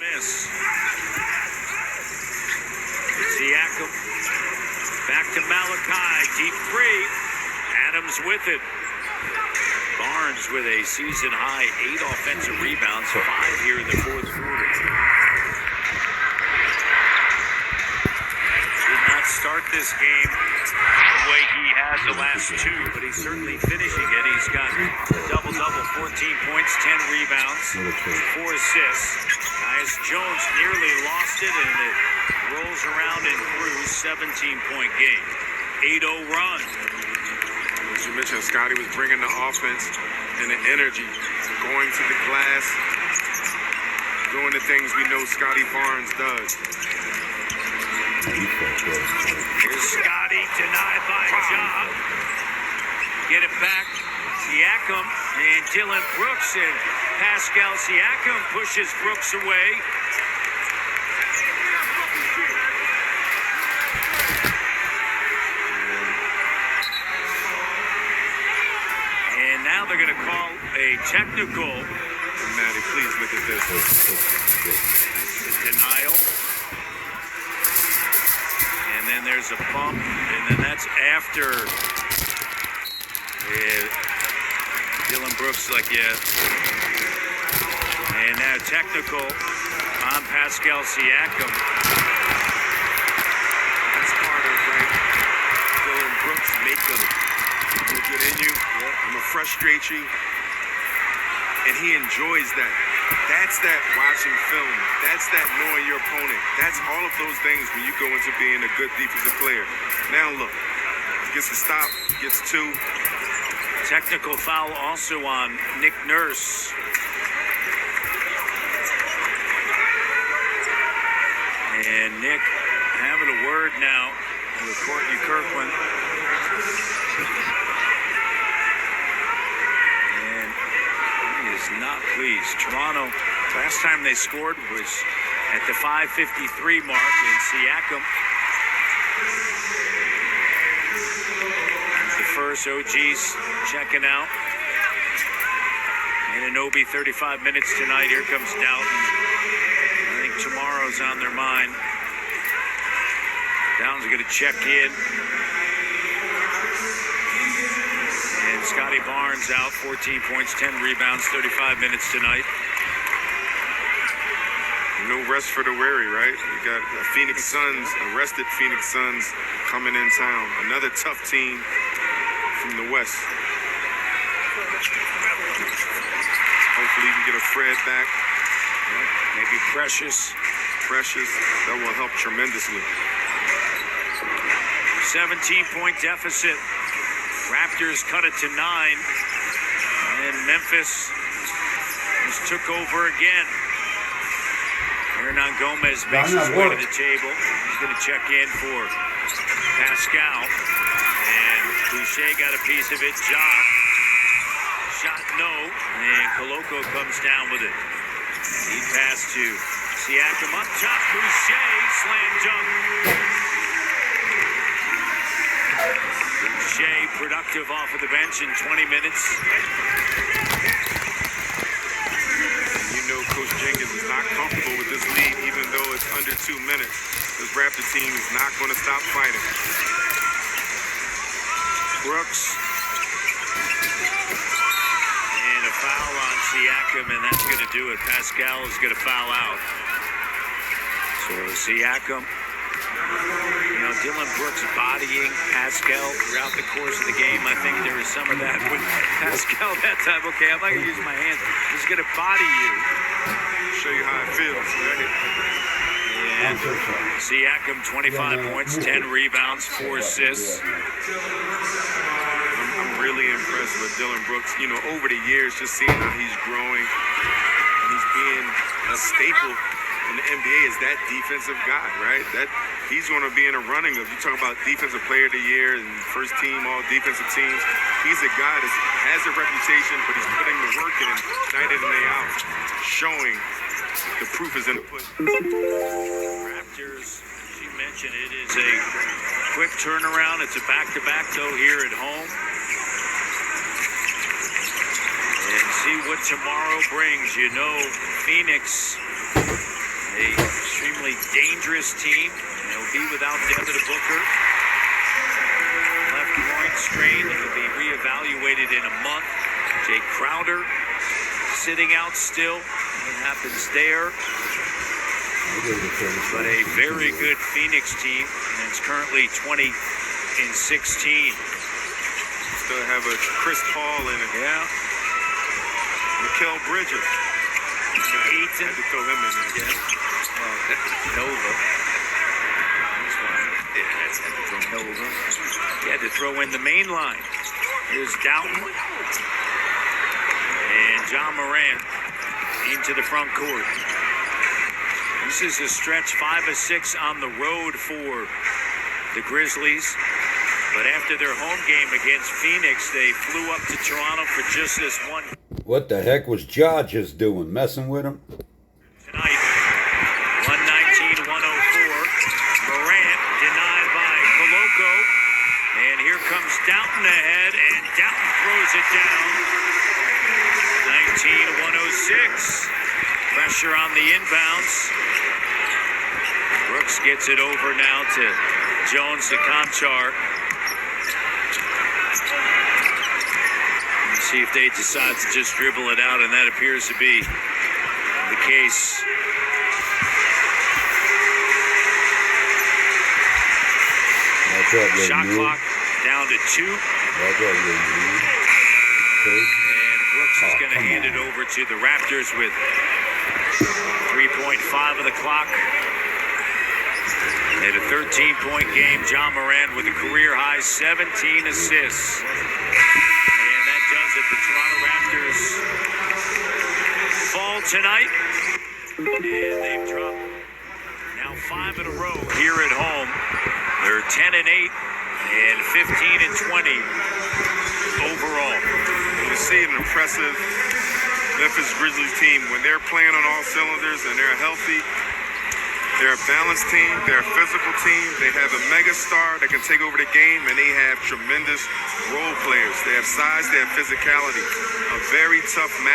Miss. Siakam back to Malachi, deep three. Adams with it. Barnes with a season-high 8 offensive rebounds, 5 here in the fourth quarter. Did not start this game the way he has the last 2, but he's certainly finishing it. He's got a double-double, 14 points, 10 rebounds, 4 assists. Tyus Jones nearly lost it, and it rolls around and through 17-point game. 8-0 run. As you mentioned, Scotty was bringing the offense and the energy, going to the glass, doing the things we know Scotty Barnes does. Here's Scotty, denied by Ja. Get it back. Siakam and Dylan Brooks, and Pascal Siakam pushes Brooks away. And now they're going to call a technical. Maddie, please look at this. Denial. And then there's a bump, and then that's after Dylan Brooks, like, yeah. And now technical on Pascal Siakam. That's part of, right? Dylan Brooks make them get in you. I'm gonna frustrate you. And he enjoys that. That's that watching film. That's that knowing your opponent. That's all of those things when you go into being a good defensive player. Now look, gets a stop, gets 2. Technical foul also on Nick Nurse. And Nick having a word now with Courtney Kirkland. And he is not pleased. Toronto, last time they scored was at the 5:53 mark, and Siakam, the first. OG's checking out. And Anunoby, 35 minutes tonight. Here comes Doughton. I think tomorrow's on their mind. Doughton's going to check in. And Scotty Barnes out, 14 points, 10 rebounds, 35 minutes tonight. No rest for the weary, right? You got the Phoenix Suns, arrested Phoenix Suns coming in town. Another tough team from the West. Hopefully we get a Fred back. Maybe Precious. That will help tremendously. 17-point deficit. Raptors cut it to 9. And Memphis just took over again. Hernan Gomez makes his way to the table. He's going to check in for Pascal. And Boucher got a piece of it. Ja. Shot no. And Carlieto comes down with it. He pass to Siakam up top. Boucher slam dunk. Boucher productive off of the bench in 20 minutes. Coach Jenkins is not comfortable with this lead, even though it's under 2 minutes. This Raptor team is not going to stop fighting. Brooks. And a foul on Siakam, and that's going to do it. Pascal is going to foul out. So Siakam, Dylan Brooks bodying Pascal throughout the course of the game. I think there is some of that with Pascal that time. Okay, I'm not going to use my hands. I'm just going to body you. Show you how it feels, right? And Siakam, 25 points, 10 rebounds, 4 assists. I'm really impressed with Dylan Brooks. Over the years, just seeing how he's growing. And he's being a staple in the NBA is that defensive guy, right? That he's going to be in a running of, you talk about defensive player of the year and first team, all defensive teams. He's a guy that has a reputation, but he's putting the work in night in and day out, showing the proof is in the pudding. Raptors, as you mentioned, it is a quick turnaround. It's a back-to-back, though, here at home. And see what tomorrow brings. Phoenix extremely dangerous team. They'll be without Devin Booker. Left groin strain. He'll be reevaluated in a month. Jay Crowder sitting out still. What happens there? But a very good Phoenix team, and it's currently 20-16. Still have a Chris Paul in it. Yeah. Mikal Bridges. Ayton. Had to throw him in there. Yeah. Nova. That's fine. Yeah, that's had to throw Nova. He had to throw in the main line. Here's Doughton. And John Morant into the front court. This is a stretch 5 of 6 on the road for the Grizzlies. But after their home game against Phoenix, they flew up to Toronto for just this one. What the heck was Ja just doing? Messing with him? Tonight, 119-104. Morant denied by Coloco. And here comes Doughton ahead, and Doughton throws it down. 19-106. Pressure on the inbounds. Brooks gets it over now to Jones to Conchar. See if they decide to just dribble it out, and that appears to be the case. Shot clock down to 2. And Brooks is going to hand it over to the Raptors with 3.5 of the clock. They had a 13-point game. John Morant with a career-high 17 assists. And that does it. The Toronto Raptors fall tonight. And they've dropped now 5 in a row here at home. They're 10-8 and 15-20 overall. You see an impressive Memphis Grizzlies team when they're playing on all cylinders and they're healthy. They're a balanced team. They're a physical team. They have a mega star that can take over the game, and they have tremendous role players. They have size. They have physicality. A very tough match.